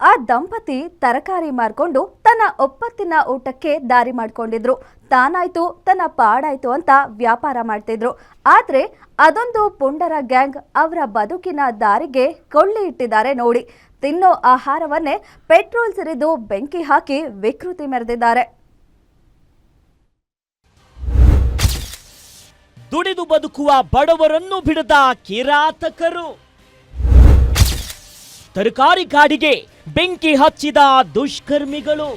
ಆ ದಂಪತಿ ತರಕಾರಿ ಮಾರ್ಕೊಂಡು ತನ್ನ ಒಪ್ಪತ್ತಿನ ಊಟಕ್ಕೆ ದಾರಿ ಮಾಡ್ಕೊಂಡಿದ್ರು. ತಾನಾಯ್ತು ತನ್ನ ಪಾಡಾಯ್ತು ಅಂತ ವ್ಯಾಪಾರ ಮಾಡ್ತಿದ್ರು. ಆದ್ರೆ ಅದೊಂದು ಪುಂಡರ ಗ್ಯಾಂಗ್ ಅವರ ಬದುಕಿನ ದಾರಿಗೆ ಕೊಳ್ಳಿ ಇಟ್ಟಿದ್ದಾರೆ ನೋಡಿ. ತಿನ್ನೋ ಆಹಾರವನ್ನೇ ಪೆಟ್ರೋಲ್ ಸುರಿದು ಬೆಂಕಿ ಹಾಕಿ ವಿಕೃತಿ ಮೆರೆದಿದ್ದಾರೆ. ದುಡಿದು ಬದುಕುವ ಬಡವರನ್ನು ಬಿಡದ ಕಿರಾತಕರು, ತರಕಾರಿ ಗಾಡಿಗೆ ಬೆಂಕಿ ಹಚ್ಚಿದ ದುಷ್ಕರ್ಮಿಗಳು,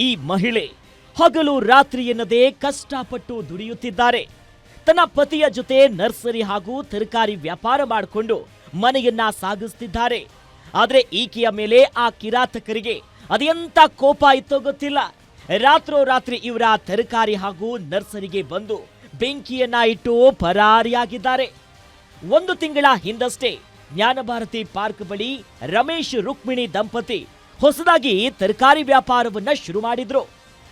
ಈ ಮಹಿಳೆ ಹಗಲು ರಾತ್ರಿ ಎನ್ನದೇ ಕಷ್ಟಪಟ್ಟು ದುಡಿಯುತ್ತಿದ್ದಾರೆ. ತನ್ನ ಪತಿಯ ಜೊತೆ ನರ್ಸರಿ ಹಾಗೂ ತರಕಾರಿ ವ್ಯಾಪಾರ ಮಾಡಿಕೊಂಡು ಮನೆಯನ್ನ ಸಾಗಿಸ್ತಿದ್ದಾರೆ. ಆದ್ರೆ ಈಕೆಯ ಮೇಲೆ ಆ ಕಿರಾತಕರಿಗೆ ಅದೆಂತ ಕೋಪ ಇತ್ತೋ ಗೊತ್ತಿಲ್ಲ. ರಾತ್ರೋರಾತ್ರಿ ಇವರ ತರಕಾರಿ ಹಾಗೂ ನರ್ಸರಿಗೆ ಬಂದು ಬೆಂಕಿಯನ್ನ ಇಟ್ಟು ಪರಾರಿಯಾಗಿದ್ದಾರೆ. 1 ತಿಂಗಳ ಹಿಂದಷ್ಟೇ ಜ್ಞಾನಭಾರತಿ ಪಾರ್ಕ್ ಬಳಿ ರಮೇಶ್ ರುಕ್ಮಿಣಿ ದಂಪತಿ ಹೊಸದಾಗಿ ತರಕಾರಿ ವ್ಯಾಪಾರವನ್ನ ಶುರು ಮಾಡಿದ್ರು.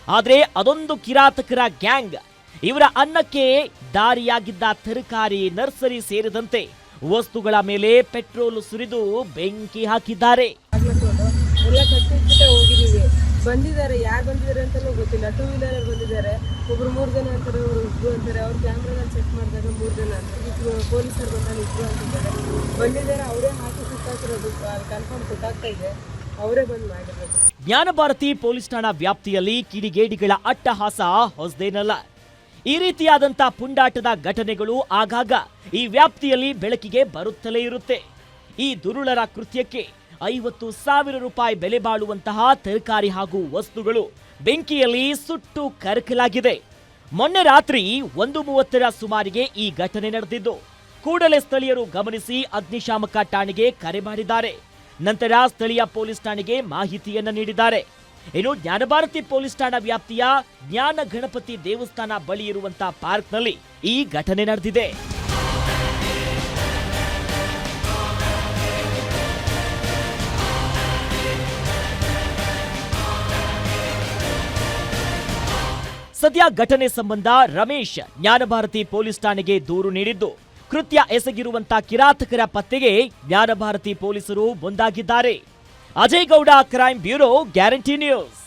ಆದ್ರೆ ಅದೊಂದು ಕಿರಾತಕರ ಗ್ಯಾಂಗ್ ಇವರ ಅನ್ನಕ್ಕೆ ದಾರಿಯಾಗಿದ್ದ ತರಕಾರಿ, ನರ್ಸರಿ ಸೇರಿದಂತೆ ವಸ್ತುಗಳ ಮೇಲೆ ಪೆಟ್ರೋಲ್ ಸುರಿದು ಬೆಂಕಿ ಹಾಕಿದ್ದಾರೆ. ಬಂದಿದ್ದಾರೆ, ಯಾರು ಬಂದಿದ್ದಾರೆ ಅಂತಾನೂ ಗೊತ್ತಿಲ್ಲ. 2 ವೀಲರ್ ಬಂದಿದ್ದಾರೆ. ಒಬ್ರು 3 ಜನ ಅಂತಾರೆ, ಒಬ್ರು ಇಬ್ರು ಅಂತಾರೆ. ಅವ್ರ ಕ್ಯಾಮ್ರಾದಲ್ಲಿ ಚೆಕ್ ಮಾಡಿದಾಗ 3 ಜನ ಅಂತಾರೆ. ಇಬ್ರು ಪೊಲೀಸರು ಬಂದಾಗ ಇಬ್ರು ಅಂತಿದ್ದಾರೆ. ಬಂದಿದ್ದಾರೆ, ಅವರೇ ಹಾಕಿ ಸುತ್ತಾಕಿರೋದು ಕನ್ಫರ್ಮ್ ಗೊತ್ತಾಗ್ತಾ ಇದೆ. ಅವರೇ ಬಂದು ಮಾಡಿರೋದು. ಜ್ಞಾನಭಾರತಿ ಪೊಲೀಸ್ ಠಾಣಾ ವ್ಯಾಪ್ತಿಯಲ್ಲಿ ಕಿಡಿಗೇಡಿಗಳ ಅಟ್ಟಹಾಸ ಹೊಸದೇನಲ್ಲ. ಈ ರೀತಿಯಾದಂಥ ಪುಂಡಾಟದ ಘಟನೆಗಳು ಆಗಾಗ ಈ ವ್ಯಾಪ್ತಿಯಲ್ಲಿ ಬೆಳಕಿಗೆ ಬರುತ್ತಲೇ ಇರುತ್ತೆ. ಈ ದುರುಳರ ಕೃತ್ಯಕ್ಕೆ 50,000 ರೂಪಾಯಿ ಬೆಲೆ ಬಾಳುವಂತಹ ತರಕಾರಿ ಹಾಗೂ ವಸ್ತುಗಳು ಬೆಂಕಿಯಲ್ಲಿ ಸುಟ್ಟು ಕರಕಲಾಗಿದೆ. ಮೊನ್ನೆ ರಾತ್ರಿ 1:30 ಸುಮಾರಿಗೆ ಈ ಘಟನೆ ನಡೆದಿದ್ದು. ಕೂಡಲೇ ಸ್ಥಳೀಯರು ಗಮನಿಸಿ ಅಗ್ನಿಶಾಮಕ ಠಾಣೆಗೆ ಕರೆ ಮಾಡಿದ್ದಾರೆ. ನಂತರ ಸ್ಥಳೀಯ ಪೊಲೀಸ್ ಠಾಣೆಗೆ ಮಾಹಿತಿಯನ್ನ ನೀಡಿದ್ದಾರೆ. ಇನ್ನು ಜ್ಞಾನಭಾರತಿ ಪೊಲೀಸ್ ಠಾಣಾ ವ್ಯಾಪ್ತಿಯ ಜ್ಞಾನ ಗಣಪತಿ ದೇವಸ್ಥಾನ ಬಳಿ ಇರುವಂತಹ ಪಾರ್ಕ್ನಲ್ಲಿ ಈ ಘಟನೆ ನಡೆದಿದೆ. ಸದ್ಯ ಘಟನೆ ಸಂಬಂಧ ರಮೇಶ್ ಜ್ಞಾನಭಾರತಿ ಪೊಲೀಸ್ ಠಾಣೆಗೆ ದೂರು ನೀಡಿದ್ದು, ಕೃತ್ಯ ಎಸಗಿರುವಂತಹ ಕಿರಾತಕರ ಪತ್ತೆಗೆ ಜ್ಞಾನಭಾರತಿ ಪೊಲೀಸರು ಮುಂದಾಗಿದ್ದಾರೆ. Ajay Gowda, crime bureau, guarantee news.